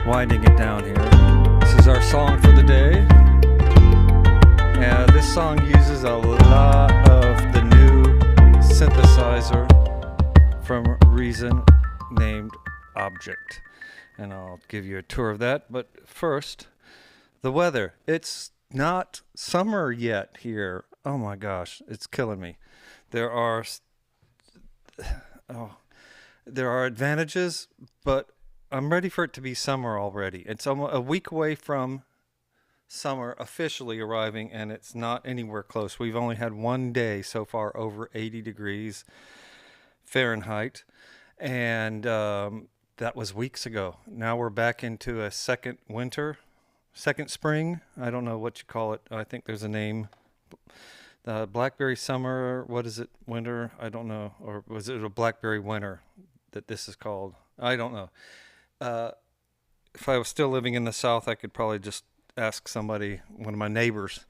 Winding it down here. This is our song for the day. This song uses a lot of the new synthesizer from Reason named Object. And I'll give you a tour of that. But first, the weather. It's not summer yet here. Oh my gosh, it's killing me. There are advantages, but I'm ready for it to be summer already. It's almost a week away from summer officially arriving, and it's not anywhere close. We've only had one day so far over 80 degrees Fahrenheit, and that was weeks ago. Now we're back into a second spring. I don't know what you call it. I think there's a name. Blackberry summer, what is it? Winter? I don't know. Or was it a blackberry winter that this is called? I don't know. If I was still living in the South, I could probably just ask somebody, one of my neighbors.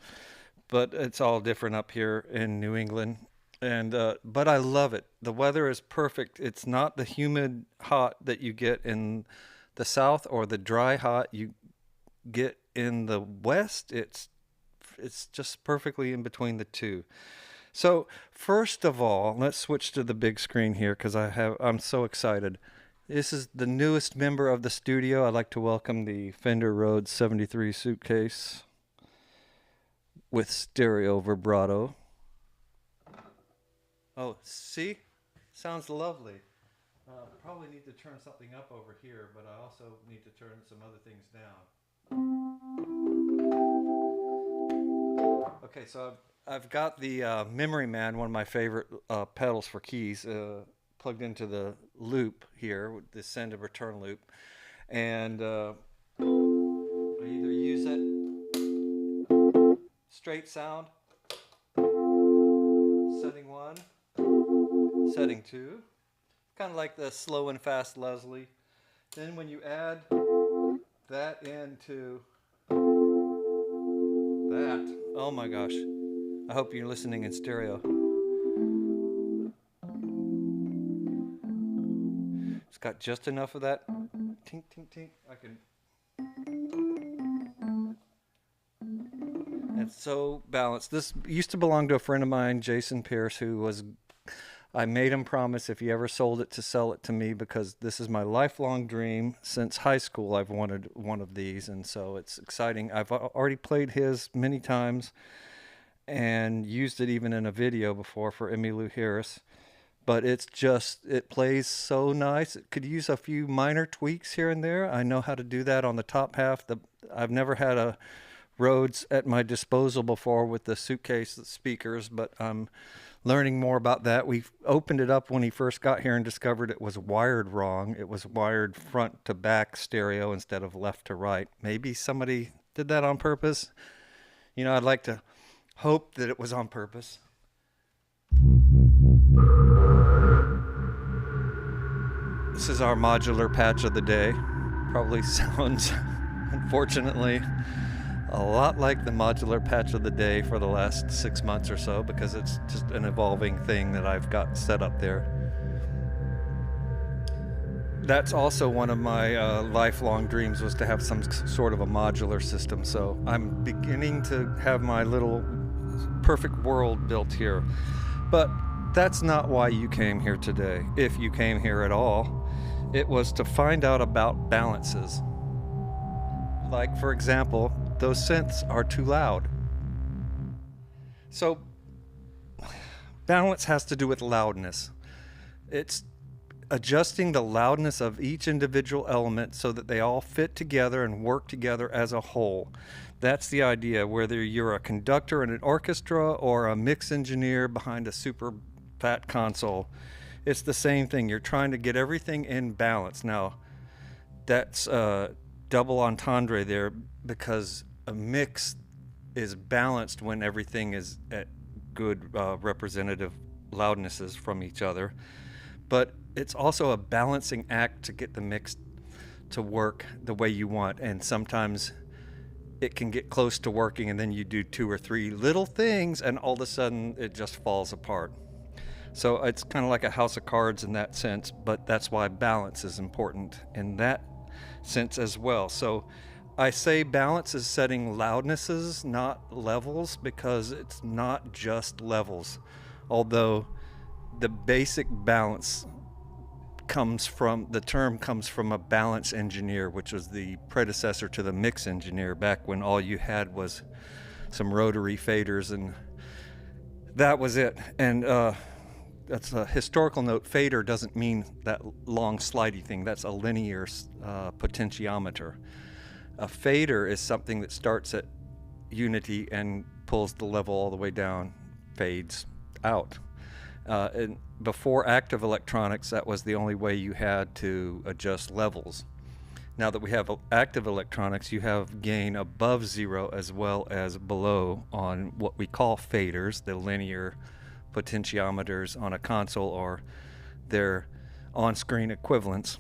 But it's all different up here in New England. And but I love it. The weather is perfect. It's not the humid hot that you get in the South or the dry hot you get in the West. It's just perfectly in between the two. So first of all, let's switch to the big screen here because I'm so excited. This is the newest member of the studio. I'd like to welcome the Fender Rhodes 73 suitcase with stereo vibrato. Oh, see? Sounds lovely. Probably need to turn something up over here, but I also need to turn some other things down. Okay, so I've got the Memory Man, one of my favorite pedals for keys, plugged into the loop here, with the send and return loop. And I either use it straight sound, setting 1, setting 2, kind of like the slow and fast Leslie. Then when you add that into that, oh my gosh, I hope you're listening in stereo. It's got just enough of that tink, tink, tink. It's so balanced. This used to belong to a friend of mine, Jason Pierce, I made him promise if he ever sold it to sell it to me, because this is my lifelong dream. Since high school, I've wanted one of these, and so it's exciting. I've already played his many times and used it even in a video before for Emmylou Harris. But it plays so nice. It could use a few minor tweaks here and there. I know how to do that on the top half. I've never had a Rhodes at my disposal before with the suitcase speakers, but I'm learning more about that. We opened it up when he first got here and discovered it was wired wrong. It was wired front to back stereo instead of left to right. Maybe somebody did that on purpose. I'd like to hope that it was on purpose. This is our modular patch of the day. Probably sounds, unfortunately, a lot like the modular patch of the day for the last 6 months or so, because it's just an evolving thing that I've got set up there. That's also one of my lifelong dreams, was to have some sort of a modular system. So I'm beginning to have my little perfect world built here. But that's not why you came here today. If you came here at all, it was to find out about balances. Like, for example, those synths are too loud. So balance has to do with loudness. It's adjusting the loudness of each individual element so that they all fit together and work together as a whole. That's the idea, whether you're a conductor in an orchestra or a mix engineer behind a super fat console. It's the same thing. You're trying to get everything in balance. Now, that's double entendre there, because a mix is balanced when everything is at good representative loudnesses from each other. But it's also a balancing act to get the mix to work the way you want. And sometimes it can get close to working, and then you do 2 or 3 little things, and all of a sudden it just falls apart. So it's kind of like a house of cards in that sense, but that's why balance is important. And that sense as well. So I say balance is setting loudnesses, not levels, because it's not just levels. Although the basic balance the term comes from a balance engineer, which was the predecessor to the mix engineer back when all you had was some rotary faders, and that was it. And that's a historical note. Fader doesn't mean that long slidey thing. That's a linear potentiometer. A fader is something that starts at unity and pulls the level all the way down, fades out. And before active electronics, that was the only way you had to adjust levels. Now that we have active electronics, you have gain above zero as well as below on what we call faders, the linear potentiometers on a console or their on-screen equivalents.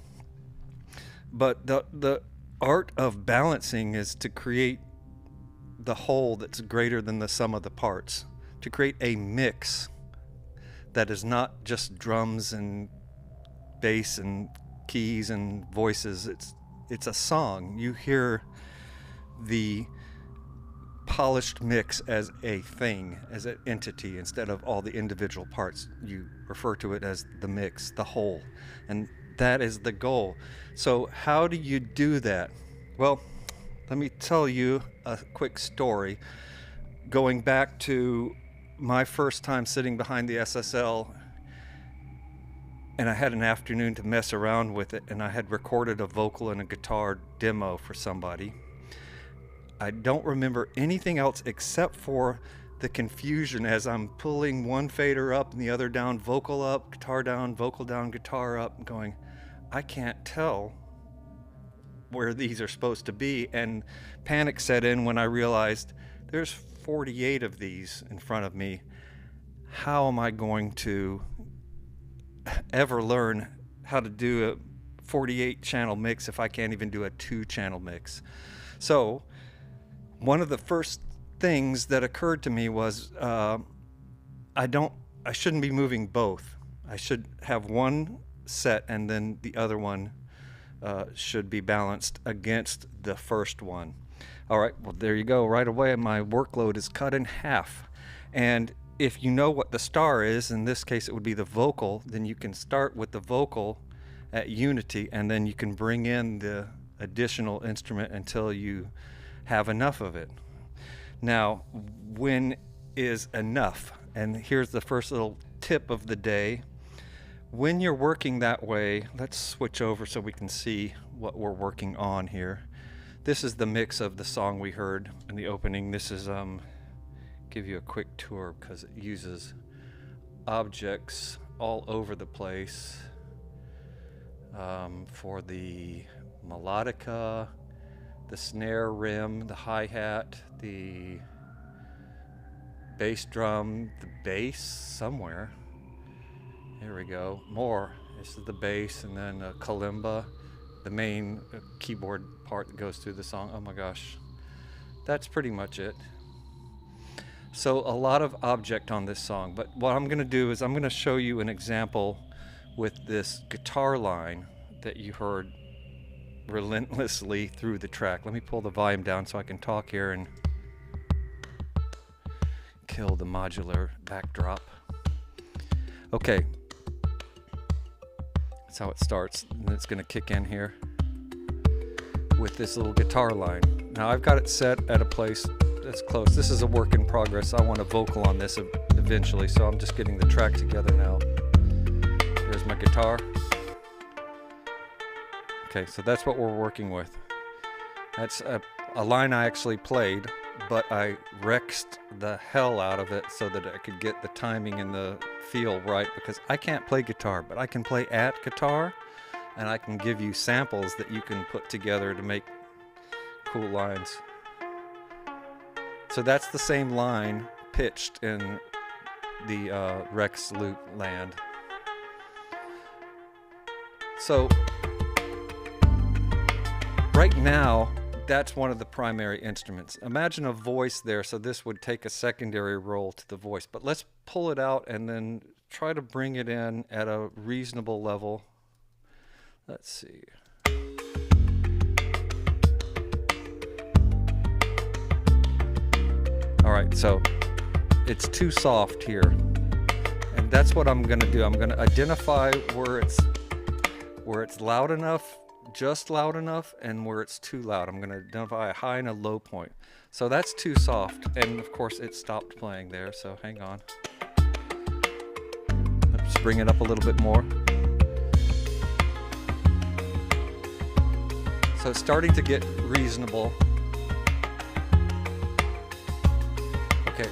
But the art of balancing is to create the whole that's greater than the sum of the parts, to create a mix that is not just drums and bass and keys and voices. It's a song. You hear the polished mix as a thing, as an entity, instead of all the individual parts. You refer to it as the mix, the whole, and that is the goal. So how do you do that? Well, let me tell you a quick story. Going back to my first time sitting behind the SSL, and I had an afternoon to mess around with it, and I had recorded a vocal and a guitar demo for somebody. I don't remember anything else except for the confusion as I'm pulling one fader up and the other down, vocal up, guitar down, vocal down, guitar up, going, I can't tell where these are supposed to be. And panic set in when I realized there's 48 of these in front of me. How am I going to ever learn how to do a 48 channel mix if I can't even do a 2-channel mix? So one of the first things that occurred to me was I shouldn't be moving both. I should have one set and then the other one should be balanced against the first one. All right, well, there you go. Right away, my workload is cut in half. And if you know what the star is, in this case it would be the vocal, then you can start with the vocal at unity, and then you can bring in the additional instrument until you have enough of it. Now, when is enough? And here's the first little tip of the day. When you're working that way, let's switch over so we can see what we're working on here. This is the mix of the song we heard in the opening. This is give you a quick tour because it uses objects all over the place for the melodica, the snare rim, the hi-hat, the bass drum, the bass somewhere. Here we go. More. This is the bass, and then a kalimba, the main keyboard part that goes through the song. Oh my gosh. That's pretty much it. So a lot of object on this song, but what I'm going to do is I'm going to show you an example with this guitar line that you heard relentlessly through the track. Let me pull the volume down so I can talk here and kill the modular backdrop. Okay. That's how it starts, and it's going to kick in here with this little guitar line. Now I've got it set at a place that's close. This is a work in progress. I want a vocal on this eventually, so I'm just getting the track together now. Here's my guitar. Okay, so that's what we're working with. That's a line I actually played, but I rexed the hell out of it so that I could get the timing and the feel right, because I can't play guitar, but I can play at guitar, and I can give you samples that you can put together to make cool lines. So that's the same line pitched in the Rex loop land. So right now, that's one of the primary instruments. Imagine a voice there, so this would take a secondary role to the voice. But let's pull it out and then try to bring it in at a reasonable level. Let's see. right, so it's too soft here. And that's what I'm going to do. I'm going to identify where it's loud enough, just loud enough, and where it's too loud. I'm going to identify a high and a low point. So that's too soft, and of course it stopped playing there, so hang on. Let's bring it up a little bit more. So it's starting to get reasonable. Okay,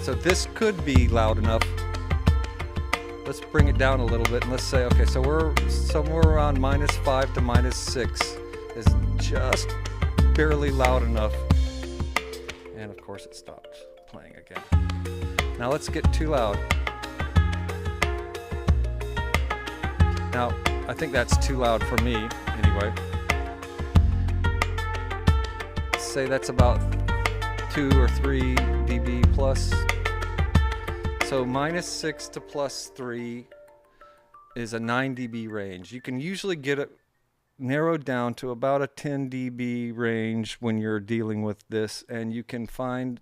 so this could be loud enough. Let's bring it down a little bit and let's say, okay, so we're somewhere around -5 to -6 is just barely loud enough. And of course it stopped playing again. Now let's get too loud. Now, I think that's too loud for me anyway. Let's say that's about 2 or 3 dB plus. So -6 to +3 is a 9 dB range. You can usually get it narrowed down to about a 10 dB range when you're dealing with this, and you can find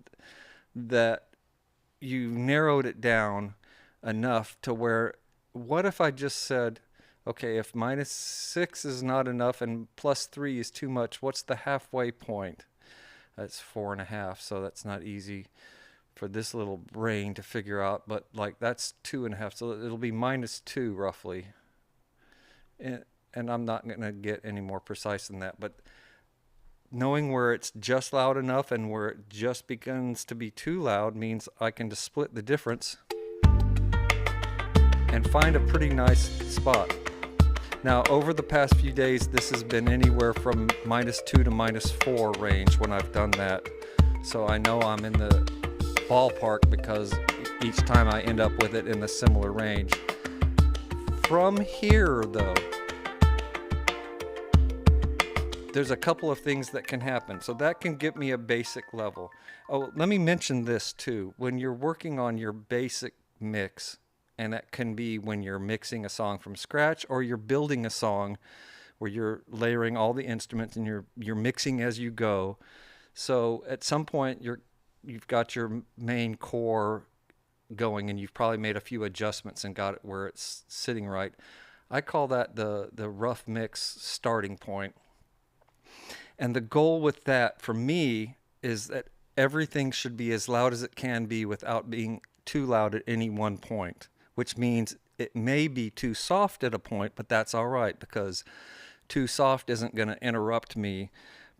that you narrowed it down enough to where, what if I just said, okay, if -6 is not enough and +3 is too much, what's the halfway point? That's 4.5, so that's not easy for this little brain to figure out, but like that's 2.5, so it'll be -2 roughly. And I'm not going to get any more precise than that, but knowing where it's just loud enough and where it just begins to be too loud means I can just split the difference and find a pretty nice spot. Now, over the past few days, this has been anywhere from -2 to -4 range when I've done that. So I know I'm in the ballpark because each time I end up with it in a similar range. From here, though, there's a couple of things that can happen. So that can get me a basic level. Oh, let me mention this too. When you're working on your basic mix, and that can be when you're mixing a song from scratch or you're building a song where you're layering all the instruments and you're mixing as you go. So at some point you've got your main core going and you've probably made a few adjustments and got it where it's sitting right. I call that the rough mix starting point. And the goal with that for me is that everything should be as loud as it can be without being too loud at any one point, which means it may be too soft at a point, but that's all right because too soft isn't going to interrupt me.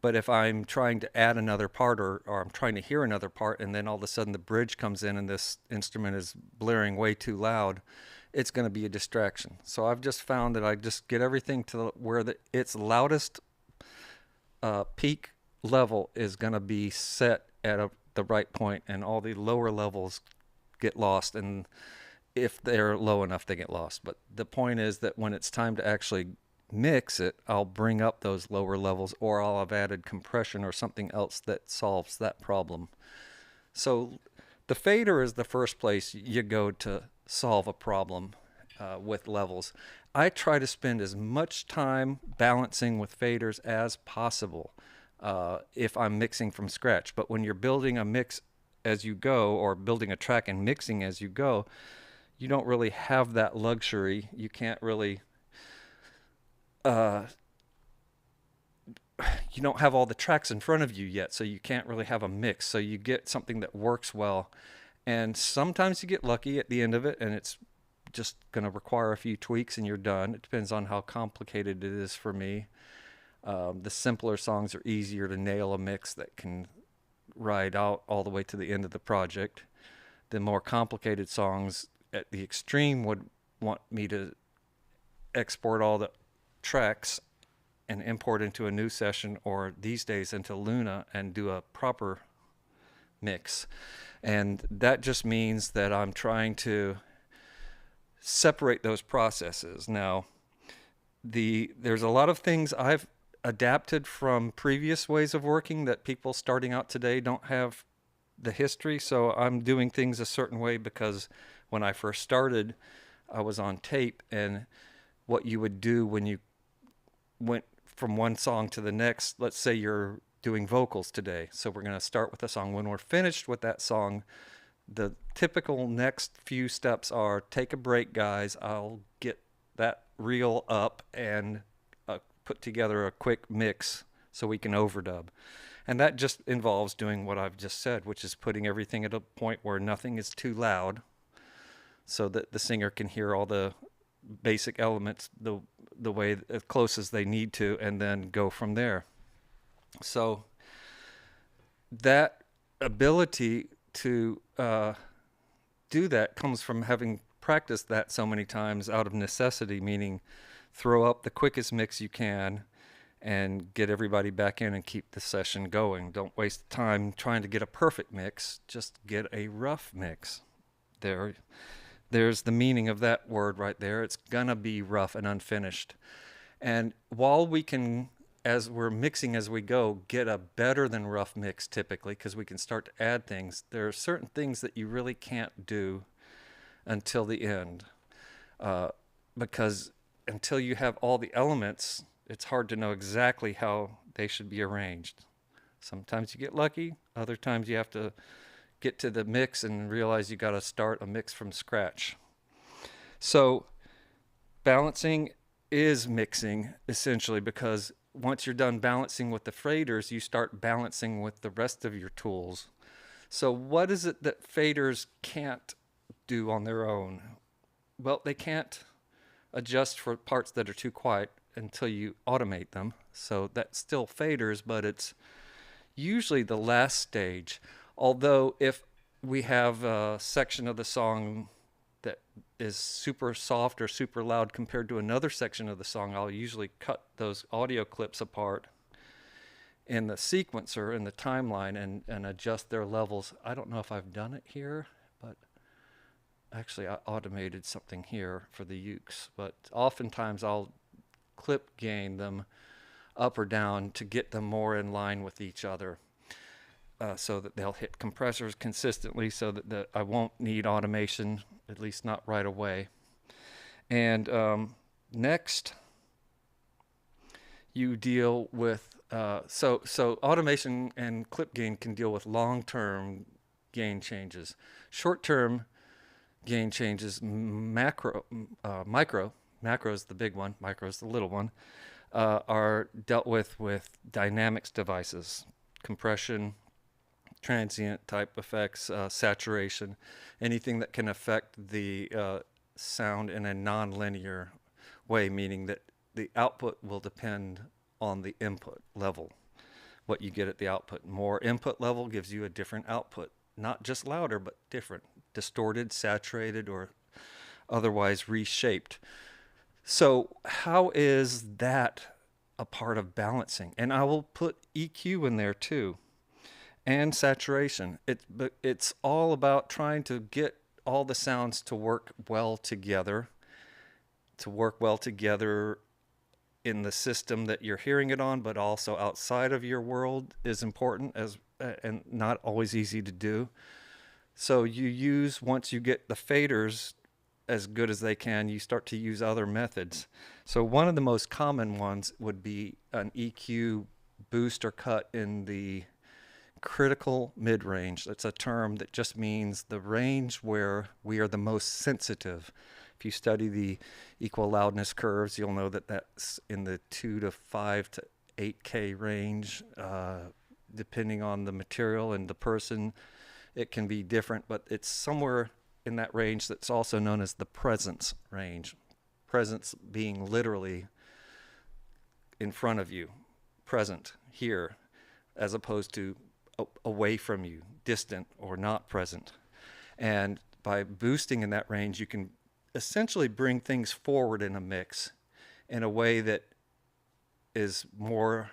But if I'm trying to add another part or I'm trying to hear another part and then all of a sudden the bridge comes in and this instrument is blaring way too loud, it's going to be a distraction. So I've just found that I just get everything to where its loudest peak level is going to be set at the right point, and all the lower levels get lost, and if they're low enough they get lost. But the point is that when it's time to actually mix it, I'll bring up those lower levels, or I'll have added compression or something else that solves that problem. So the fader is the first place you go to solve a problem with levels. I try to spend as much time balancing with faders as possible if I'm mixing from scratch. But when you're building a mix as you go, or building a track and mixing as you go, you don't really have that luxury. You can't really you don't have all the tracks in front of you yet, so you can't really have a mix. So you get something that works well, and sometimes you get lucky at the end of it and it's just going to require a few tweaks and you're done. It depends on how complicated it is for me. The simpler songs are easier to nail a mix that can ride out all the way to the end of the project. The more complicated songs at the extreme would want me to export all the tracks and import into a new session, or these days into Luna, and do a proper mix. And that just means that I'm trying to separate those processes. Now, there's a lot of things I've adapted from previous ways of working that people starting out today don't have the history. So I'm doing things a certain way because when I first started, I was on tape, and what you would do when you went from one song to the next, let's say you're doing vocals today. So we're going to start with a song. When we're finished with that song, the typical next few steps are take a break, guys. I'll get that reel up and put together a quick mix so we can overdub. And that just involves doing what I've just said, which is putting everything at a point where nothing is too loud so that the singer can hear all the basic elements the way as close as they need to, and then go from there. So that ability to do that comes from having practiced that so many times out of necessity, meaning throw up the quickest mix you can and get everybody back in and keep the session going. Don't waste time trying to get a perfect mix, just get a rough mix. There's the meaning of that word right there. It's gonna be rough and unfinished. And while we can, as we're mixing as we go, get a better than rough mix typically, because we can start to add things, there are certain things that you really can't do until the end. Because until you have all the elements, it's hard to know exactly how they should be arranged. Sometimes you get lucky, other times you have to get to the mix and realize you got to start a mix from scratch. So balancing is mixing essentially, because once you're done balancing with the faders, you start balancing with the rest of your tools. So what is it that faders can't do on their own? Well, they can't adjust for parts that are too quiet until you automate them. So that's still faders, but it's usually the last stage. Although if we have a section of the song that is super soft or super loud compared to another section of the song, I'll usually cut those audio clips apart in the sequencer, in the timeline, and adjust their levels. I don't know if I've done it here, but actually I automated something here for the ukes, but oftentimes I'll clip gain them up or down to get them more in line with each other, so that they'll hit compressors consistently, so that I won't need automation, at least not right away. And next you deal with so automation and clip gain can deal with long-term gain changes. Short-term gain changes, micro is the big one, micro is the little one, are dealt with dynamics devices, compression, transient type effects, saturation, anything that can affect the sound in a non-linear way, meaning that the output will depend on the input level, what you get at the output. More input level gives you a different output, not just louder, but different, distorted, saturated, or otherwise reshaped. So how is that a part of balancing? And I will put EQ in there too, and saturation. It's all about trying to get all the sounds to work well together, in the system that you're hearing it on, but also outside of your world is important, and not always easy to do. So you use, once you get the faders as good as they can, you start to use other methods. So one of the most common ones would be an EQ boost or cut in the critical mid-range. That's a term that just means the range where we are the most sensitive. If you study the equal loudness curves, you'll know that that's in the 2 to 5 to 8K range, depending on the material and the person. It can be different, but it's somewhere in that range that's also known as the presence range. Presence being literally in front of you, present here, as opposed to away from you, distant or not present. And by boosting in that range, you can essentially bring things forward in a mix in a way that is more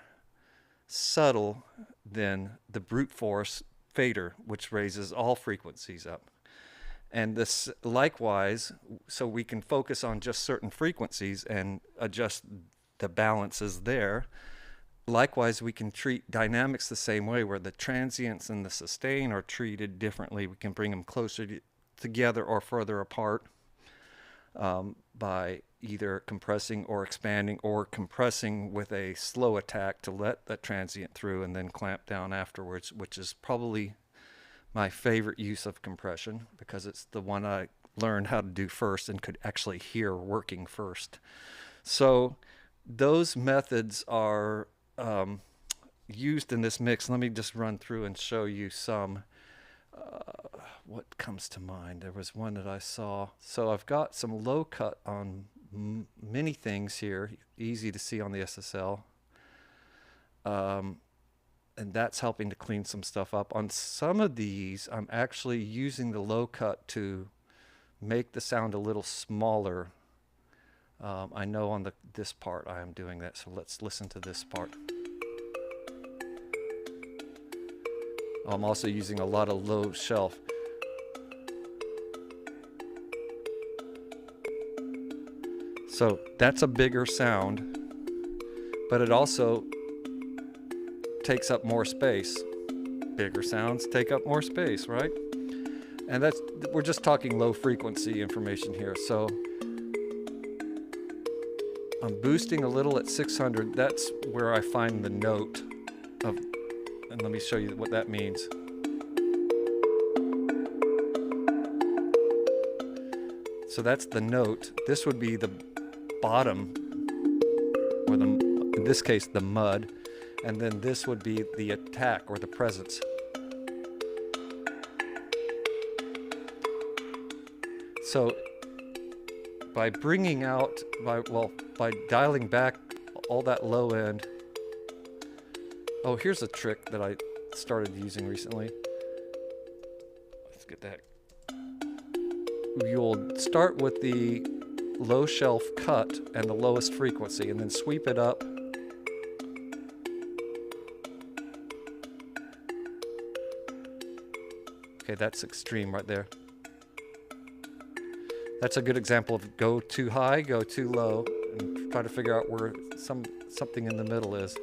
subtle than the brute force fader, which raises all frequencies up. And this likewise, so we can focus on just certain frequencies and adjust the balances there. Likewise, we can treat dynamics the same way, where the transients and the sustain are treated differently. We can bring them closer together or further apart by either compressing or expanding, or compressing with a slow attack to let that transient through and then clamp down afterwards, which is probably my favorite use of compression because it's the one I learned how to do first and could actually hear working first. So those methods are used in this mix. Let me just run through and show you some. What comes to mind? There was one that I saw. So I've got some low cut on many things here, easy to see on the SSL. And that's helping to clean some stuff up. On some of these, I'm actually using the low cut to make the sound a little smaller. I know on this part I am doing that, so let's listen to this part. I'm also using a lot of low shelf. So that's a bigger sound, but it also takes up more space. Bigger sounds take up more space, right? And we're just talking low frequency information here. So I'm boosting a little at 600. That's where I find the note of, and let me show you what that means. So that's the note. This would be the bottom, or in this case, the mud. And then this would be the attack or the presence. So by bringing out, by dialing back all that low end. Oh, here's a trick that I started using recently. Let's get that. You'll start with the low shelf cut and the lowest frequency, and then sweep it up. Okay, that's extreme right there. That's a good example of go too high, go too low, and try to figure out where something in the middle is.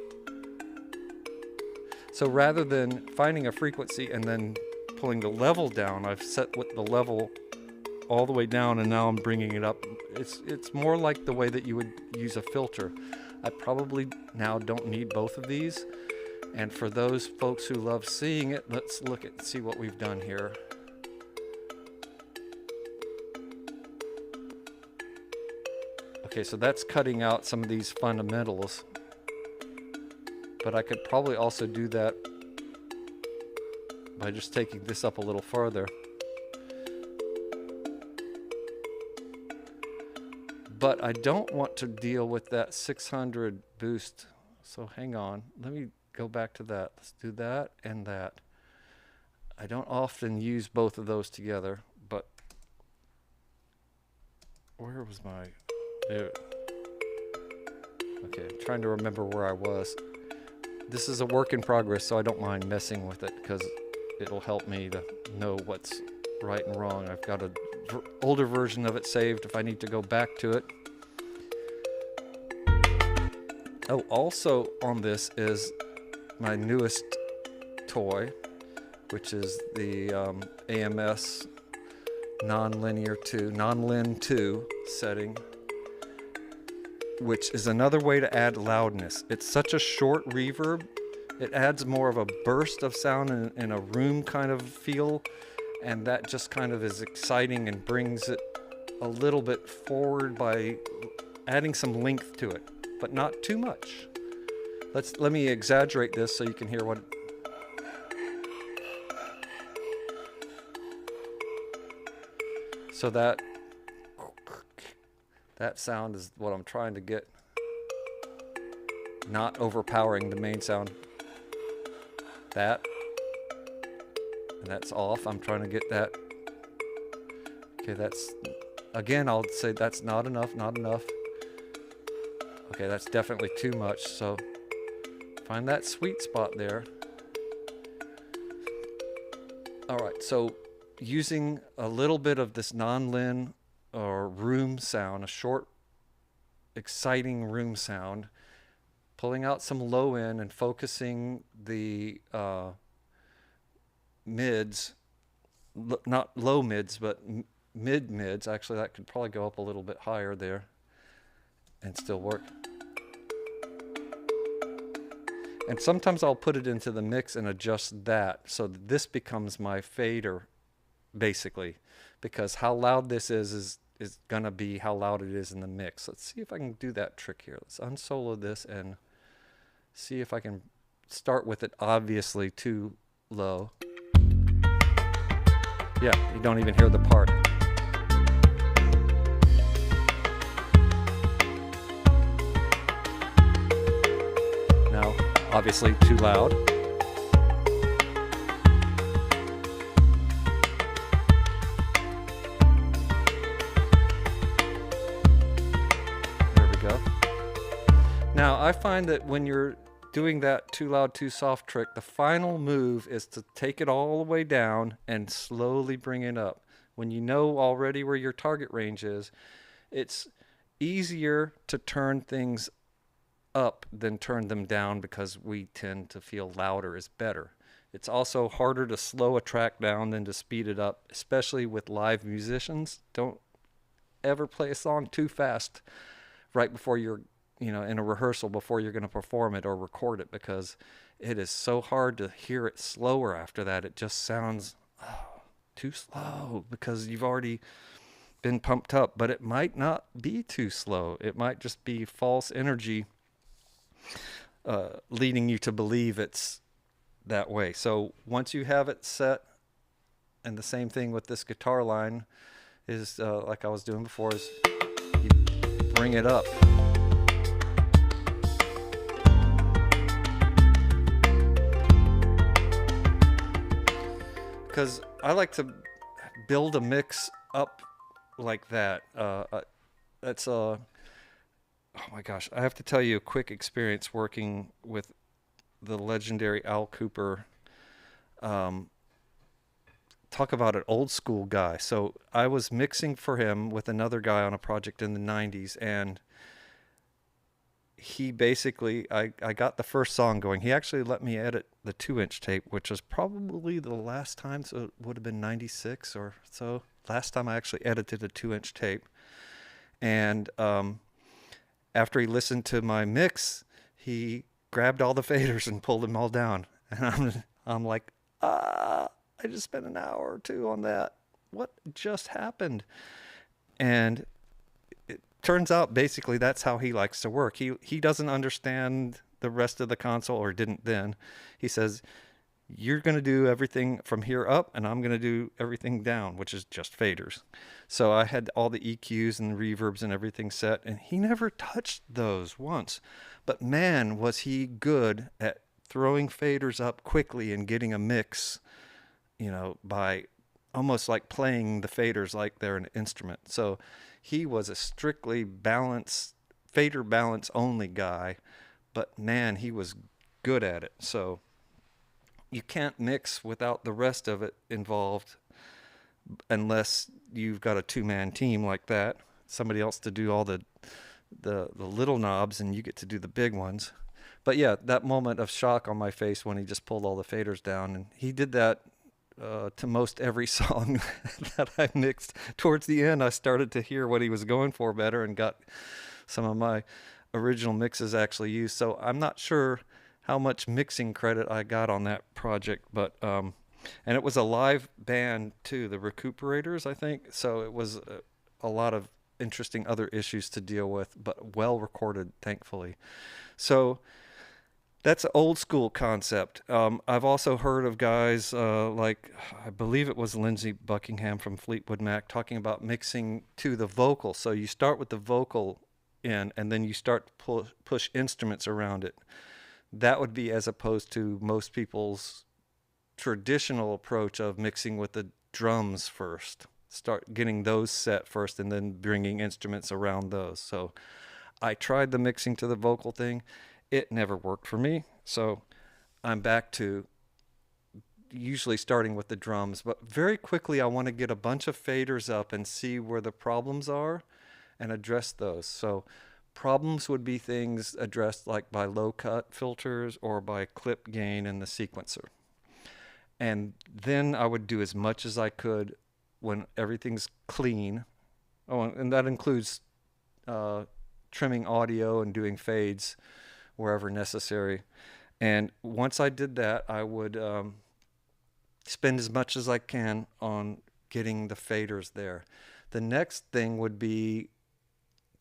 So rather than finding a frequency and then pulling the level down, I've set with the level all the way down, and now I'm bringing it up. It's more like the way that you would use a filter. I probably now don't need both of these. And for those folks who love seeing it, let's look at see what we've done here. Okay, so that's cutting out some of these fundamentals. But I could probably also do that by just taking this up a little farther. But I don't want to deal with that 600 boost. So hang on, let me go back to that. Let's do that and that. I don't often use both of those together, but where was my... There. Okay, I'm trying to remember where I was. This is a work in progress, so I don't mind messing with it because it'll help me to know what's right and wrong. I've got an older version of it saved if I need to go back to it. Oh, also on this is my newest toy, which is the AMS non-Lin 2 setting, which is another way to add loudness. It's such a short reverb, it adds more of a burst of sound in a room kind of feel, and that just kind of is exciting and brings it a little bit forward by adding some length to it, but not too much. Let me exaggerate this so you can hear what. So that sound is what I'm trying to get, not overpowering the main sound. That, and that's off. I'm trying to get that. Okay, that's, again, I'll say that's not enough, not enough. Okay, that's definitely too much, so find that sweet spot there. All right, so using a little bit of this non-Lin or room sound, a short, exciting room sound, pulling out some low end and focusing the mids, not low mids, but mid mids. Actually, that could probably go up a little bit higher there. and still work. And sometimes I'll put it into the mix and adjust that so that this becomes my fader, basically, because how loud this is gonna be how loud it is in the mix. Let's see if I can do that trick here. Let's unsolo this and see if I can start with it obviously too low. Yeah, you don't even hear the part. Now, obviously too loud. There we go. Now, I find that when you're doing that too loud, too soft trick, the final move is to take it all the way down and slowly bring it up. When you know already where your target range is, it's easier to turn things up than turn them down because we tend to feel louder is better. It's also harder to slow a track down than to speed it up, especially with live musicians. Don't ever play a song too fast right before you're, in a rehearsal before you're going to perform it or record it, because it is so hard to hear it slower after that. It just sounds too slow because you've already been pumped up, but it might not be too slow. It might just be false energy leading you to believe it's that way. So once you have it set, and the same thing with this guitar line is like I was doing before, is you bring it up. Because I like to build a mix up like that. That's oh my gosh, I have to tell you a quick experience working with the legendary Al Cooper. Talk about an old school guy. So I was mixing for him with another guy on a project in the 90s, and he basically, I got the first song going. He actually let me edit the 2-inch tape, which was probably the last time, so it would have been 96 or so. Last time I actually edited a 2-inch tape. And after he listened to my mix, he grabbed all the faders and pulled them all down. And I'm like, I just spent an hour or two on that. What just happened? And it turns out basically that's how he likes to work. He doesn't understand the rest of the console, or didn't then. He says, you're going to do everything from here up, and I'm going to do everything down, which is just faders. So I had all the EQs and reverbs and everything set, and he never touched those once. But man, was he good at throwing faders up quickly and getting a mix, by almost like playing the faders like they're an instrument. So he was a strictly fader balance only guy, but man, he was good at it. So you can't mix without the rest of it involved unless you've got a 2-man team like that, somebody else to do all the little knobs and you get to do the big ones. But yeah, that moment of shock on my face when he just pulled all the faders down, and he did that to most every song that I mixed. Towards the end, I started to hear what he was going for better and got some of my original mixes actually used. So I'm not sure how much mixing credit I got on that project, but and it was a live band too, the Recuperators, I think. So it was a lot of interesting other issues to deal with, but well recorded, thankfully. So that's an old school concept. I've also heard of guys like, I believe it was Lindsey Buckingham from Fleetwood Mac, talking about mixing to the vocal. So you start with the vocal in, and then you start to push instruments around it. That would be as opposed to most people's traditional approach of mixing with the drums first. Start getting those set first and then bringing instruments around those. So I tried the mixing to the vocal thing. It never worked for me. So I'm back to usually starting with the drums. But very quickly, I want to get a bunch of faders up and see where the problems are and address those. So problems would be things addressed like by low cut filters or by clip gain in the sequencer. And then I would do as much as I could when everything's clean. Oh, and that includes trimming audio and doing fades wherever necessary. And once I did that, I would spend as much as I can on getting the faders there. The next thing would be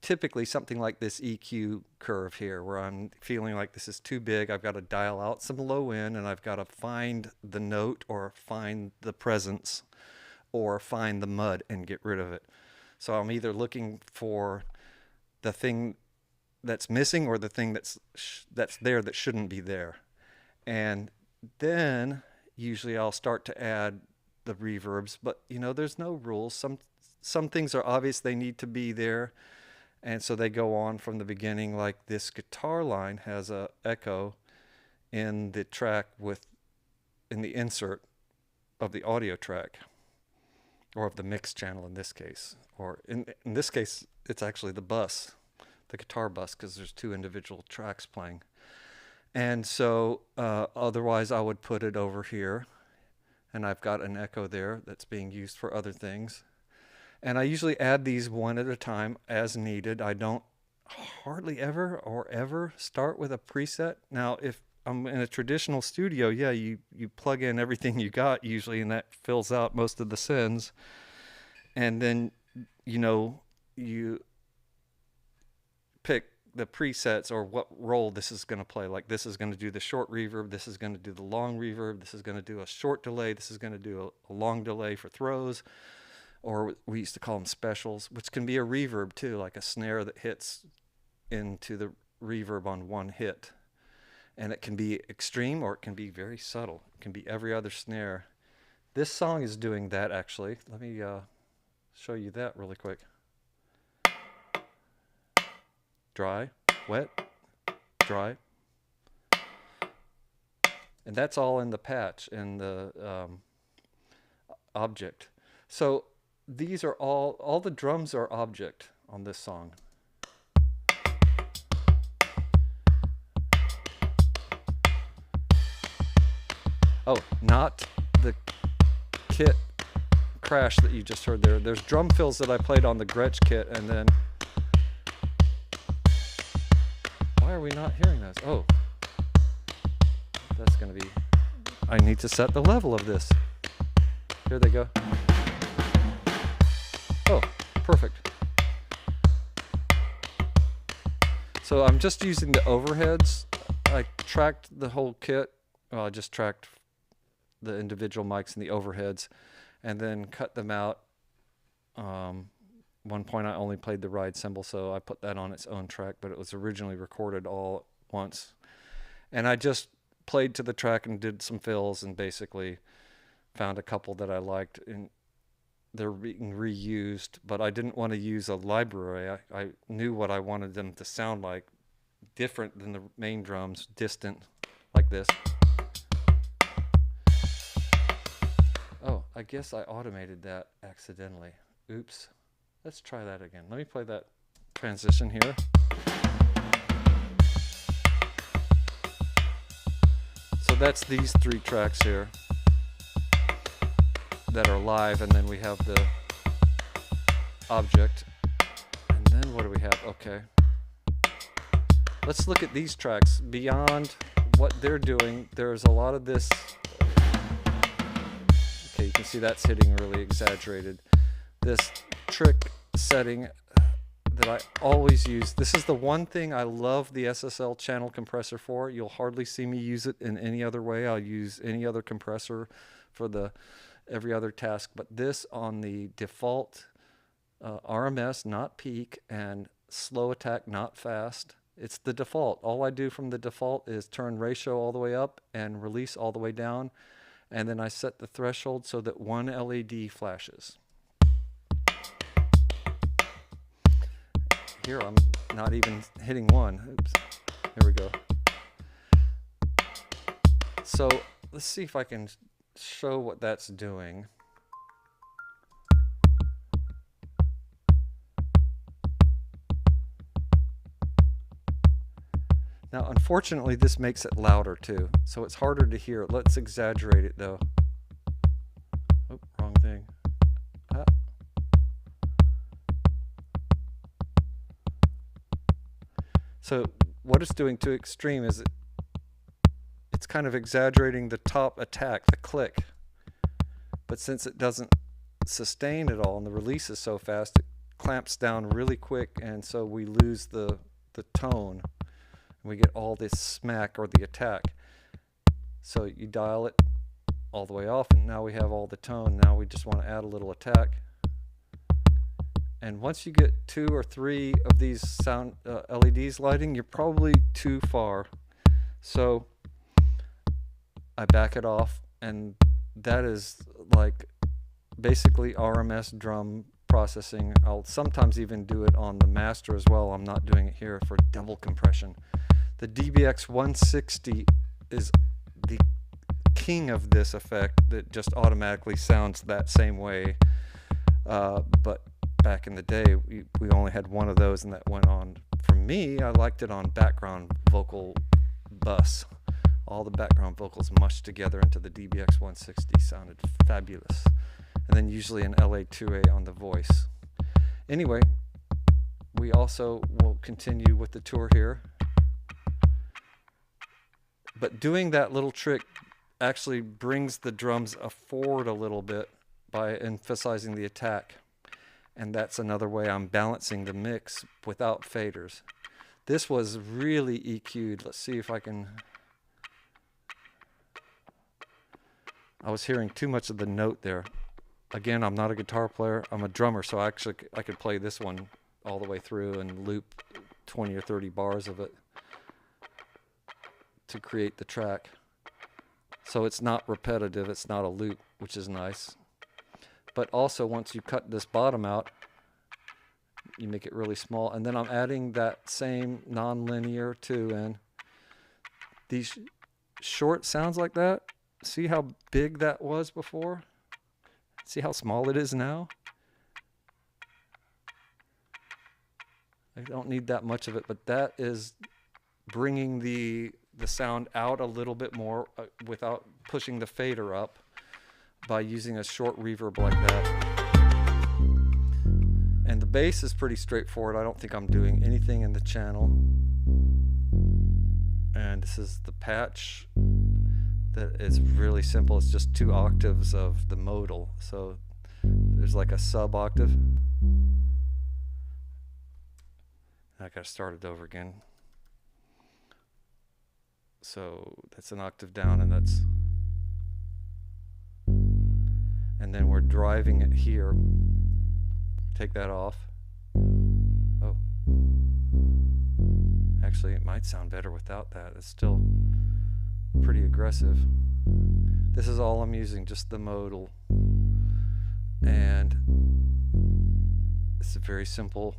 typically something like this EQ curve here, where I'm feeling like this is too big. I've got to dial out some low end, and I've got to find the note or find the presence or find the mud and get rid of it. So I'm either looking for the thing that's missing or the thing that's there that shouldn't be there. And then usually I'll start to add the reverbs, but there's no rules. Some things are obvious, they need to be there, and so they go on from the beginning. Like this guitar line has a echo in the track in the insert of the audio track, or of the mix channel in this case, or in this case it's actually the bus, the guitar bus, because there's two individual tracks playing. And so otherwise I would put it over here, and I've got an echo there that's being used for other things. And I usually add these one at a time as needed. I don't hardly ever start with a preset. Now, if I'm in a traditional studio, yeah, you plug in everything you got usually, and that fills out most of the sends. And then, you pick the presets or what role this is going to play. Like this is going to do the short reverb, this is going to do the long reverb, this is going to do a short delay, this is going to do a long delay for throws, or we used to call them specials, which can be a reverb too, like a snare that hits into the reverb on one hit. And it can be extreme or it can be very subtle. It can be every other snare. This song is doing that actually. Let me show you that really quick. Dry, wet, dry. And that's all in the patch in the object. So these are all the drums are object on this song. Oh, not the kit crash that you just heard there. There's drum fills that I played on the Gretsch kit, and then why are we not hearing those? Oh, that's going to be, I need to set the level of this. Here they go. Oh, perfect. So I'm just using the overheads. I tracked the whole kit. Well, I just tracked the individual mics and the overheads and then cut them out. One point I only played the ride cymbal, so I put that on its own track, but it was originally recorded all at once. And I just played to the track and did some fills and basically found a couple that I liked, and they're being reused, but I didn't want to use a library. I knew what I wanted them to sound like, different than the main drums, distant, like this. Oh, I guess I automated that accidentally. Oops. Let's try that again. Let me play that transition here. So that's these three tracks here that are live, and then we have the object. And then what do we have? Okay. Let's look at these tracks. Beyond what they're doing, there's a lot of this. Okay, you can see that's hitting really exaggerated. This trick setting that I always use. This is the one thing I love the SSL channel compressor for. You'll hardly see me use it in any other way. I'll use any other compressor for every other task, but this on the default RMS, not peak, and slow attack, not fast. It's the default. All I do from the default is turn ratio all the way up and release all the way down, and then I set the threshold so that one LED flashes. Here I'm not even hitting one. Oops. Here we go. So let's see if I can show what that's doing. Now, unfortunately, this makes it louder too, so it's harder to hear. Let's exaggerate it though. Oh, wrong thing. Ah. So what it's doing to extreme is it's kind of exaggerating the top attack, the click. But since it doesn't sustain at all and the release is so fast, it clamps down really quick, and so we lose the tone. And we get all this smack or the attack. So you dial it all the way off, and now we have all the tone. Now we just want to add a little attack. And once you get 2 or 3 of these sound LEDs lighting, you're probably too far. So I back it off, and that is like basically RMS drum processing. I'll sometimes even do it on the master as well. I'm not doing it here for double compression. The DBX 160 is the king of this effect that just automatically sounds that same way. But back in the day, we only had one of those, and that went on. For me, I liked it on background vocal bus. All the background vocals mushed together into the DBX 160 sounded fabulous. And then usually an LA2A on the voice. Anyway, we also will continue with the tour here. But doing that little trick actually brings the drums forward a little bit by emphasizing the attack. And that's another way I'm balancing the mix without faders. This was really EQ'd. Let's see if I can... I was hearing too much of the note there. Again, I'm not a guitar player. I'm a drummer, so I could play this one all the way through and loop 20 or 30 bars of it to create the track. So it's not repetitive. It's not a loop, which is nice. But also, once you cut this bottom out, you make it really small. And then I'm adding that same non-linear 2 in. These short sounds like that. See how big that was before? See how small it is now? I don't need that much of it, but that is bringing the sound out a little bit more without pushing the fader up by using a short reverb like that. And the bass is pretty straightforward. I don't think I'm doing anything in the channel. And this is the patch. That is really simple. It's just 2 octaves of the modal. So there's like a sub octave. I gotta start it over again. So that's an octave down, and that's... And then we're driving it here. Take that off. Oh. Actually, it might sound better without that. It's still pretty aggressive. This is all I'm using, just the modal. And it's a very simple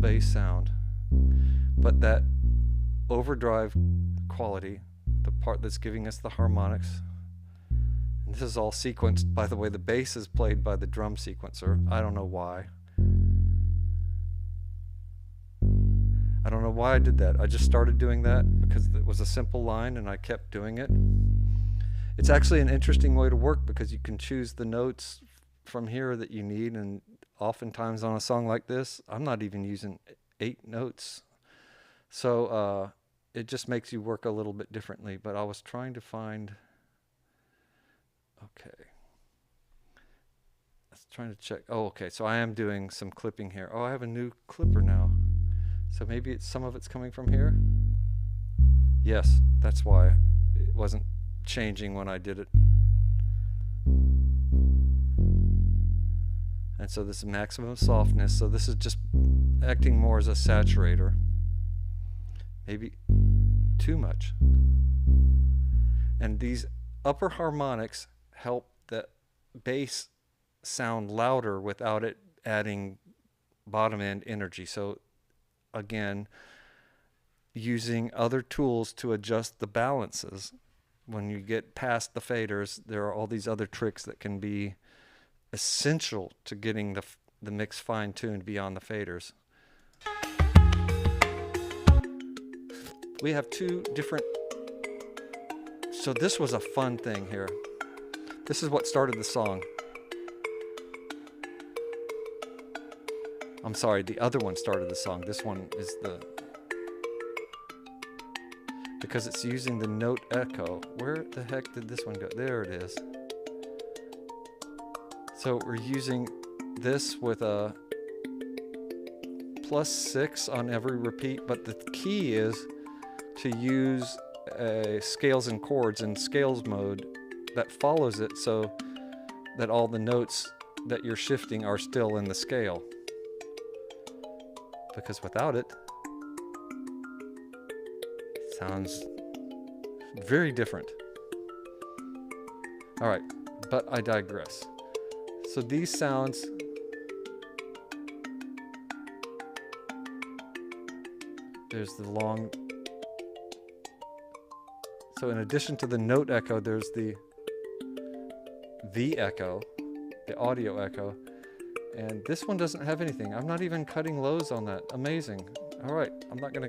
bass sound. But that overdrive quality, the part that's giving us the harmonics, and this is all sequenced, by the way. The bass is played by the drum sequencer. I don't know why. I don't know why I did that. I just started doing that because it was a simple line and I kept doing it. It's actually an interesting way to work because you can choose the notes from here that you need, and oftentimes on a song like this, I'm not even using 8 notes. So it just makes you work a little bit differently. But I was trying to find... Okay. I was trying to check. Oh, okay. So I am doing some clipping here. Oh, I have a new clipper now. So maybe some of it's coming from here? Yes, that's why it wasn't changing when I did it. And so this is maximum softness. So this is just acting more as a saturator. Maybe too much. And these upper harmonics help the bass sound louder without it adding bottom end energy. So again, using other tools to adjust the balances. When you get past the faders, there are all these other tricks that can be essential to getting the mix fine-tuned beyond the faders. We have 2 different... So this was a fun thing here. This is what started the song. I'm sorry, the other one started the song. This one is the... because it's using the note echo. Where the heck did this one go? There it is. So we're using this with a +6 on every repeat, but the key is to use scales and chords in scales mode that follows it so that all the notes that you're shifting are still in the scale. Because without it, it sounds very different. All right, but I digress. So these sounds, there's the long, so in addition to the note echo, there's the echo, the audio echo, and this one doesn't have anything. I'm not even cutting lows on that. Amazing. All right, I'm not gonna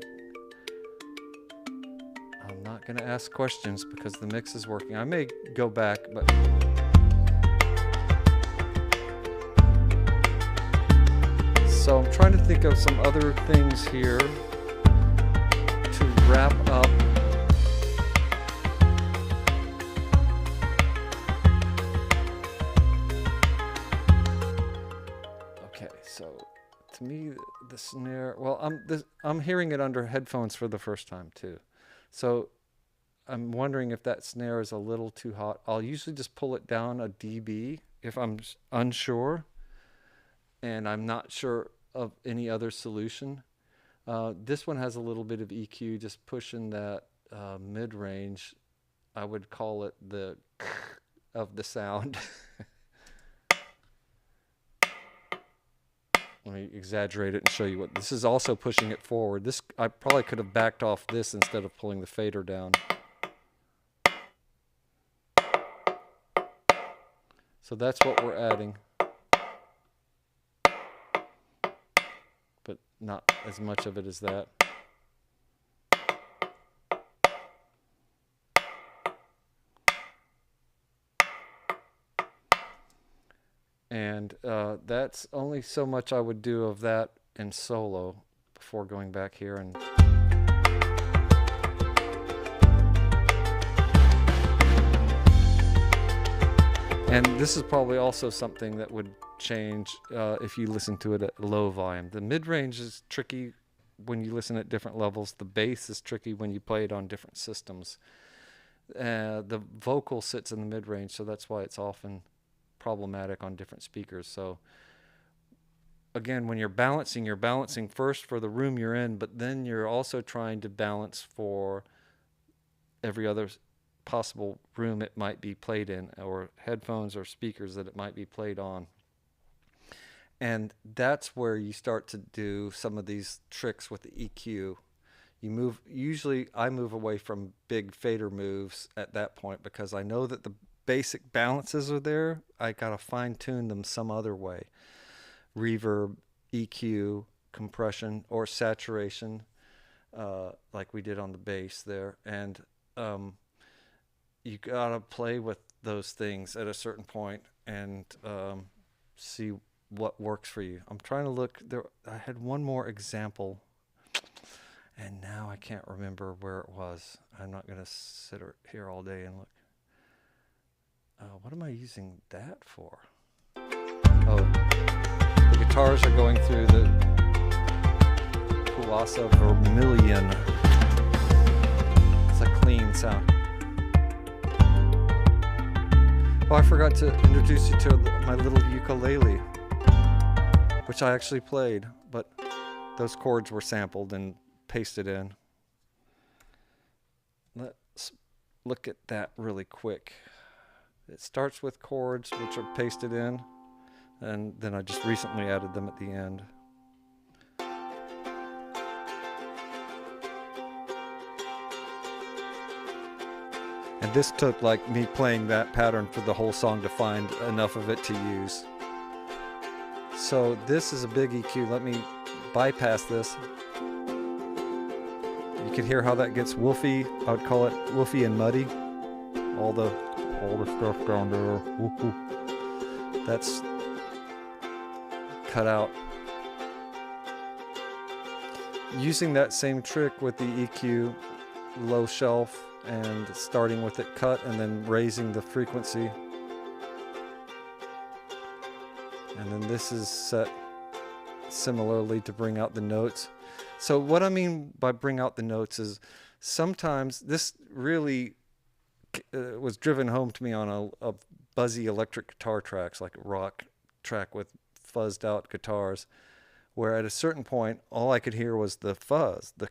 ask questions because the mix is working. I may go back, but so I'm trying to think of some other things here to wrap up. Okay, so to me, the snare, well, I'm hearing it under headphones for the first time too. So I'm wondering if that snare is a little too hot. I'll usually just pull it down a dB if I'm unsure and I'm not sure of any other solution. This one has a little bit of EQ, just pushing that mid-range. I would call it the of the sound. Let me exaggerate it and show you what this is. Also pushing it forward. This, I probably could have backed off this instead of pulling the fader down. So that's what we're adding, but not as much of it as that. And that's only so much I would do of that in solo before going back here and this is probably also something that would change if you listen to it at low volume. The mid-range is tricky when you listen at different levels. The bass is tricky when you play it on different systems. The vocal sits in the mid-range, so that's why it's often problematic on different speakers. So again, when you're balancing first for the room you're in, but then you're also trying to balance for every other possible room it might be played in, or headphones or speakers that it might be played on. And that's where you start to do some of these tricks with the EQ. Usually I move away from big fader moves at that point because I know that the basic balances are there. I gotta fine tune them some other way. Reverb, EQ, compression, or saturation, like we did on the bass there. And you gotta play with those things at a certain point and see what works for you. I'm trying to look there. I had one more example and now I can't remember where it was. I'm not gonna sit here all day and look. What am I using that for? Oh, the guitars are going through the Puasa Vermilion. It's a clean sound. Oh, I forgot to introduce you to my little ukulele, which I actually played, but those chords were sampled and pasted in. Let's look at that really quick. It starts with chords which are pasted in, and then I just recently added them at the end. And this took like me playing that pattern for the whole song to find enough of it to use. So this is a big EQ. Let me bypass this. You can hear how that gets woofy. I would call it woofy and muddy. All the stuff down there. Woo-hoo. That's cut out. Using that same trick with the EQ, low shelf and starting with it cut and then raising the frequency. And then this is set similarly to bring out the notes. So what I mean by bring out the notes is sometimes this really was driven home to me on a buzzy electric guitar tracks, like a rock track with fuzzed out guitars, where at a certain point all I could hear was the fuzz. The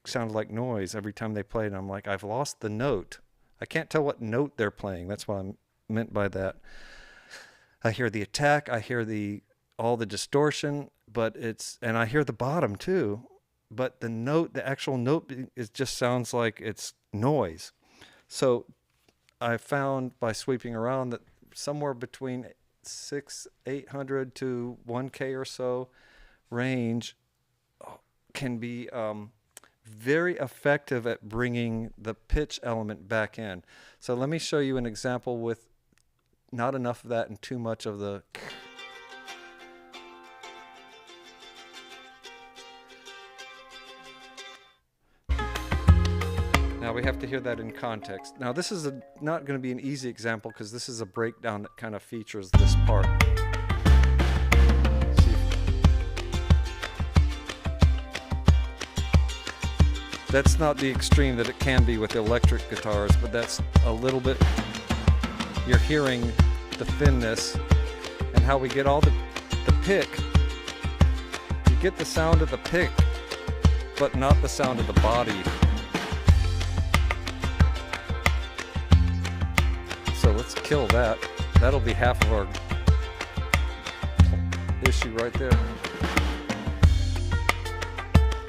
sounded like noise every time they played. And I'm like, I've lost the note. I can't tell what note they're playing. That's what I meant by that. I hear the attack, I hear all the distortion, and I hear the bottom too, but the note, the actual note, it just sounds like it's noise. So I found by sweeping around that somewhere between 800 to 1K or so range can be very effective at bringing the pitch element back in. So let me show you an example with not enough of that and too much of the. Now we have to hear that in context. Now this is not going to be an easy example because this is a breakdown that kind of features this part. See? That's not the extreme that it can be with electric guitars, but that's a little bit. You're hearing the thinness and how we get all the pick. You get the sound of the pick, but not the sound of the body. So let's kill that. That'll be half of our issue right there.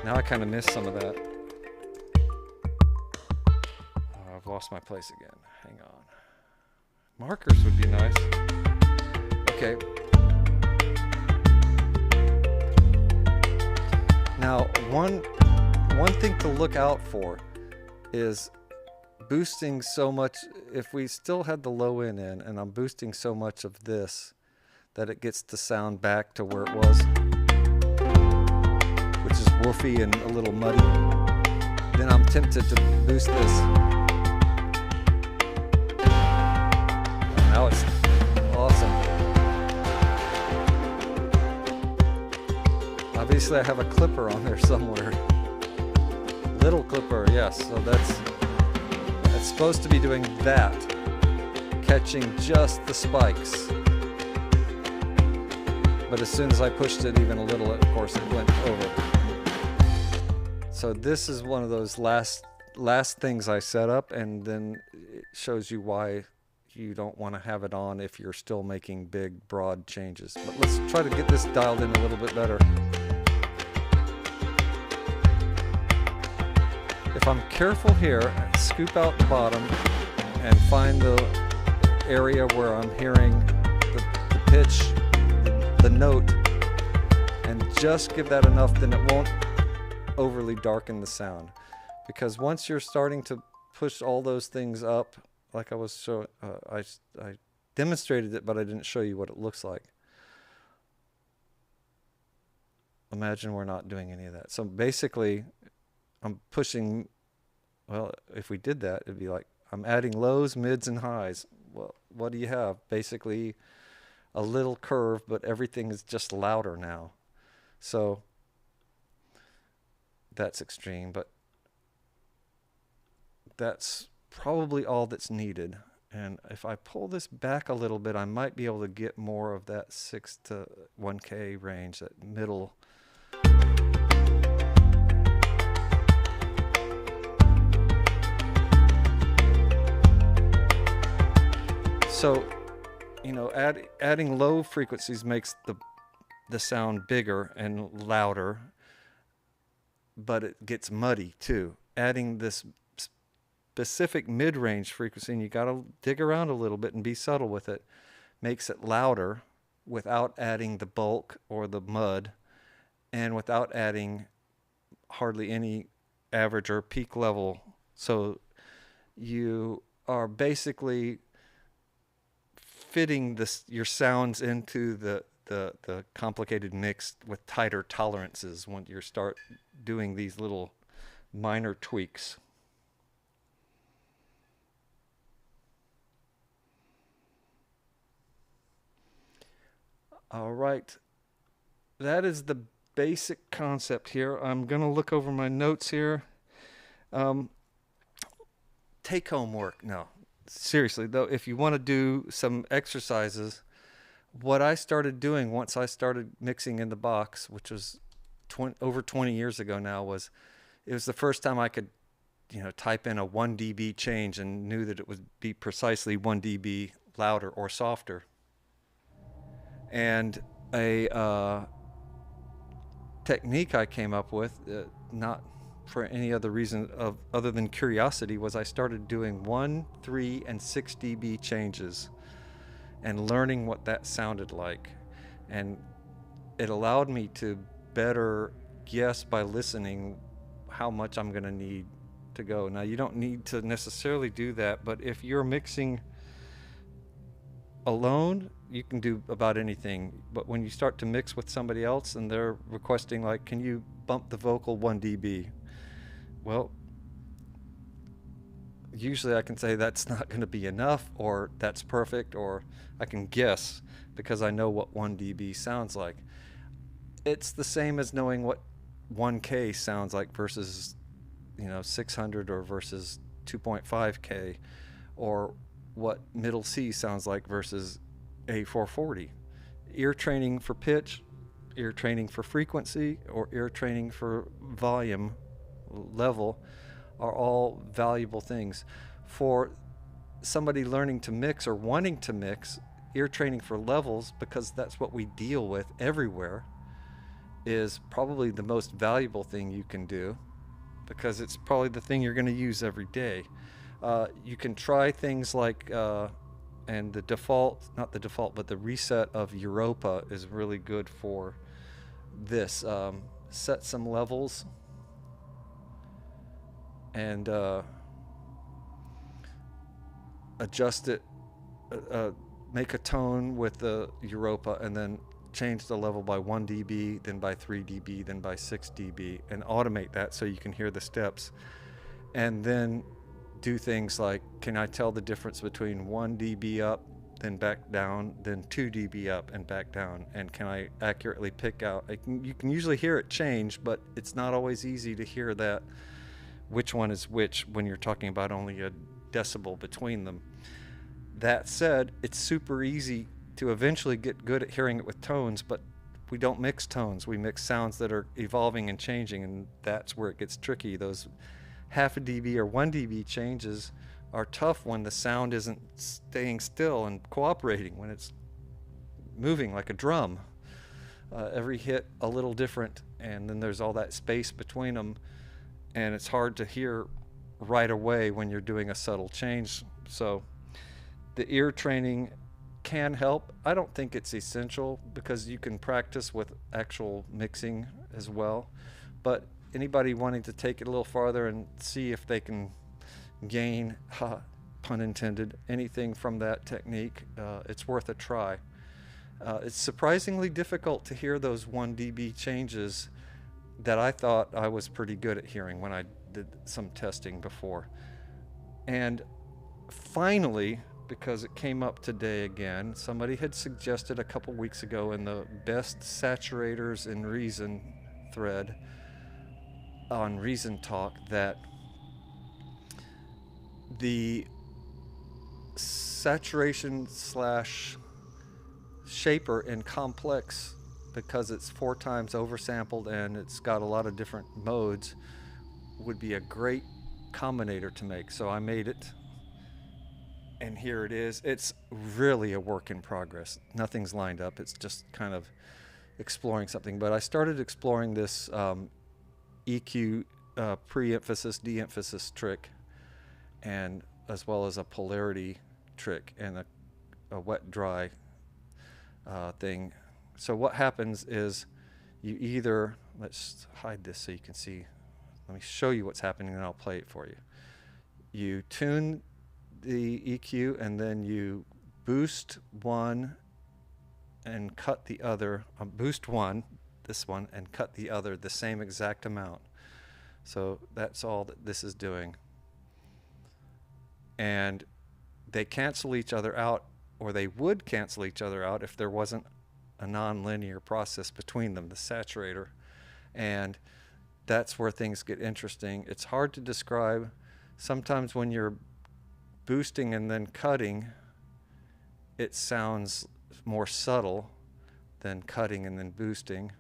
Now I kind of missed some of that. Oh, I've lost my place again. Hang on. Markers would be nice. Okay. Now, one thing to look out for is boosting so much. If we still had the low end in, and I'm boosting so much of this that it gets the sound back to where it was, which is woofy and a little muddy, then I'm tempted to boost this. Now it's awesome. Obviously I have a clipper on there somewhere. Little clipper, yes. So that's supposed to be doing that. Catching just the spikes. But as soon as I pushed it even a little, of course it went over. So this is one of those last things I set up, and then it shows you why you don't want to have it on if you're still making big, broad changes. But let's try to get this dialed in a little bit better. If I'm careful here, scoop out the bottom and find the area where I'm hearing the pitch, the note, and just give that enough, then it won't overly darken the sound. Because once you're starting to push all those things up, like I was showing, I demonstrated it, but I didn't show you what it looks like. Imagine we're not doing any of that. So basically, I'm pushing, well, if we did that, it'd be like, I'm adding lows, mids, and highs. Well, what do you have? Basically, a little curve, but everything is just louder now. So that's extreme, but that's probably all that's needed. And if I pull this back a little bit, I might be able to get more of that 6 to 1K range, that middle. So, you know, adding low frequencies makes the sound bigger and louder, but it gets muddy too. Adding this specific mid-range frequency, and you got to dig around a little bit and be subtle with it, makes it louder without adding the bulk or the mud, and without adding hardly any average or peak level. So you are basically fitting your sounds into the complicated mix with tighter tolerances when you start doing these little minor tweaks. All right, that is the basic concept here. I'm going to look over my notes here. Um, Take home work. No, seriously, though, if you want to do some exercises, what I started doing once I started mixing in the box, which was over 20 years ago now, was it was the first time I could, type in a 1 dB change and knew that it would be precisely 1 dB louder or softer. And a technique I came up with, not for any other reason other than curiosity, was I started doing 1, 3, and 6 dB changes and learning what that sounded like. And it allowed me to better guess by listening how much I'm going to need to go. Now, you don't need to necessarily do that, but if you're mixing alone, you can do about anything. But when you start to mix with somebody else and they're requesting, like, can you bump the vocal 1 dB? Well, usually I can say that's not going to be enough, or that's perfect, or I can guess because I know what 1 dB sounds like. It's the same as knowing what 1K sounds like versus 600 or versus 2.5K, or what middle C sounds like versus A440. Ear training for pitch, ear training for frequency, or ear training for volume level are all valuable things. For somebody learning to mix or wanting to mix, ear training for levels, because that's what we deal with everywhere, is probably the most valuable thing you can do, because it's probably the thing you're going to use every day. You can try things like, and the default, not the default, but the reset of Europa is really good for this. Set some levels and adjust it, make a tone with the Europa, and then change the level by 1 dB, then by 3 dB, then by 6 dB, and automate that so you can hear the steps. And then do things like, can I tell the difference between 1 dB up, then back down, then 2 dB up and back down? And can I accurately pick out, you can usually hear it change, but it's not always easy to hear that, which one is which, when you're talking about only a decibel between them. That said, it's super easy to eventually get good at hearing it with tones, but we don't mix tones. We mix sounds that are evolving and changing, and that's where it gets tricky. Those half a dB or 1 dB changes are tough when the sound isn't staying still and cooperating, when it's moving like a drum. Every hit a little different, and then there's all that space between them, and it's hard to hear right away when you're doing a subtle change. So the ear training can help. I don't think it's essential, because you can practice with actual mixing as well. But anybody wanting to take it a little farther and see if they can gain, pun intended, anything from that technique, it's worth a try. It's surprisingly difficult to hear those 1 dB changes that I thought I was pretty good at hearing when I did some testing before. And finally, because it came up today again, somebody had suggested a couple weeks ago in the best saturators in Reason thread on Reason Talk that the saturation slash shaper in complex, because it's 4 times oversampled and it's got a lot of different modes, would be a great combinator to make. So I made it, and here it is. It's really a work in progress. Nothing's lined up. It's just kind of exploring something. But I started exploring this EQ pre-emphasis, de-emphasis trick, and as well as a polarity trick and a wet-dry thing. So what happens is you either, let's hide this so you can see. Let me show you what's happening, and I'll play it for you. You tune the EQ, and then you boost one and cut the other. Boost one, this one, and cut the other the same exact amount. So that's all that this is doing. And they cancel each other out, or they would cancel each other out if there wasn't a non-linear process between them, the saturator. And that's where things get interesting. It's hard to describe. Sometimes when you're boosting and then cutting, it sounds more subtle than cutting and then boosting.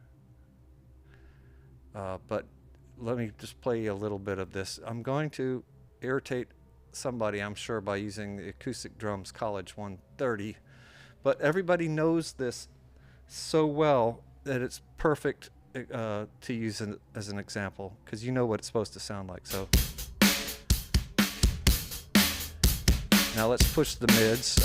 But let me just play a little bit of this. I'm going to irritate somebody, I'm sure, by using the Acoustic Drums College 130, but everybody knows this so well that it's perfect to use as an example, because you know what it's supposed to sound like. So now let's push the mids.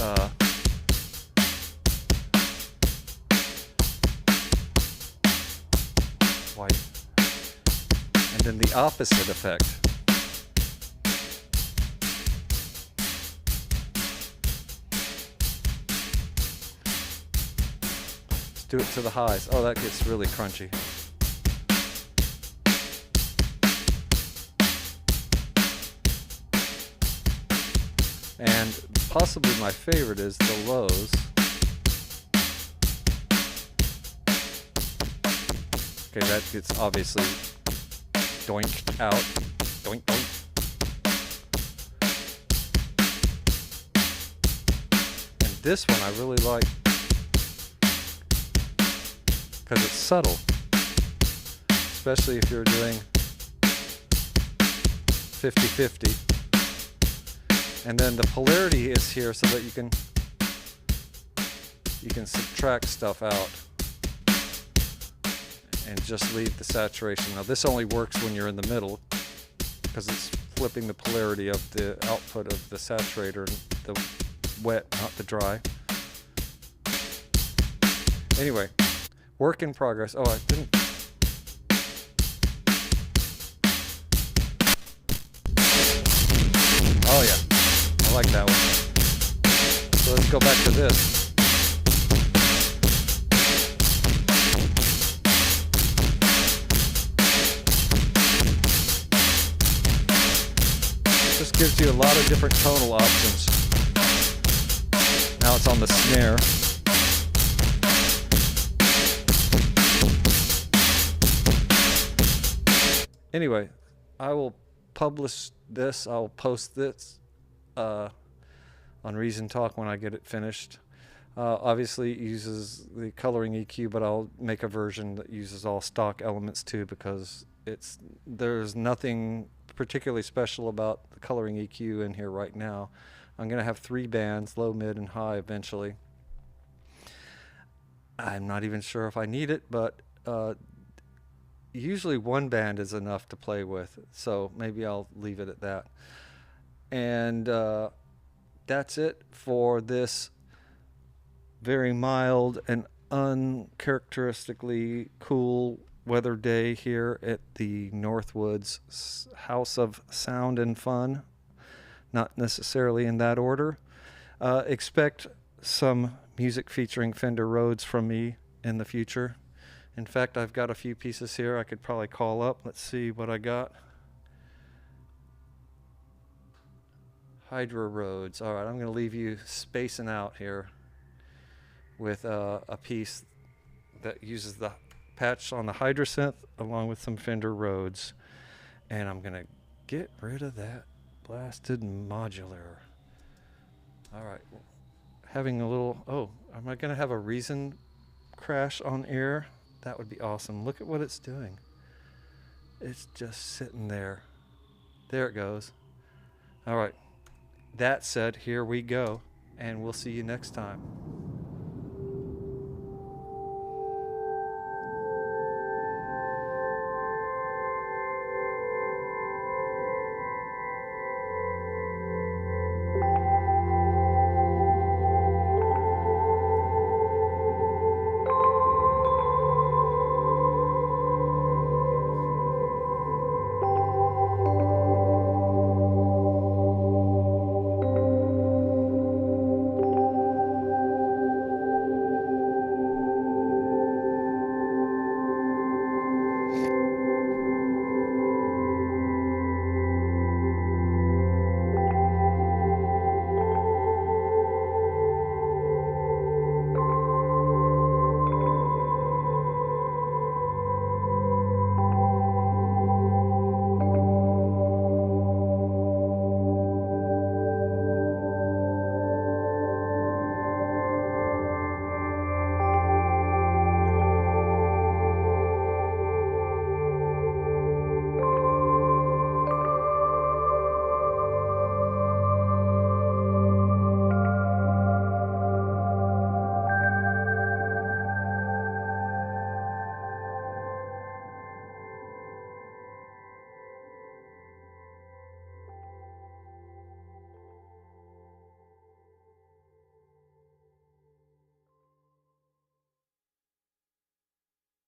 White. And then the opposite effect. Let's do it to the highs. Oh, that gets really crunchy. And possibly my favorite is the lows. Okay, that gets obviously doinked out. Doink, doink. And this one I really like because it's subtle, especially if you're doing 50-50. And then the polarity is here so that you can subtract stuff out and just leave the saturation. Now this only works when you're in the middle because it's flipping the polarity of the output of the saturator, the wet, not the dry. Anyway, work in progress. Oh, I didn't. Oh yeah, I like that one. So let's go back to this. This gives you a lot of different tonal options. Now it's on the snare. Anyway, I will publish this. I'll post this on Reason Talk when I get it finished. Obviously it uses the coloring EQ, but I'll make a version that uses all stock elements too, because there's nothing particularly special about the coloring EQ in here right now. I'm going to have 3 bands, low, mid, and high eventually. I'm not even sure if I need it, but usually 1 band is enough to play with, so maybe I'll leave it at that. And that's it for this very mild and uncharacteristically cool weather day here at the Northwoods House of Sound and Fun. Not necessarily in that order. Expect some music featuring Fender Rhodes from me in the future. In fact, I've got a few pieces here I could probably call up. Let's see what I got. Hydra Rhodes. All right, I'm going to leave you spacing out here with a piece that uses the patch on the Hydra synth along with some Fender Rhodes. And I'm going to get rid of that blasted modular. All right. Having a little... Oh, am I going to have a Reason crash on air? That would be awesome. Look at what it's doing. It's just sitting there. There it goes. All right. That said, here we go. And we'll see you next time.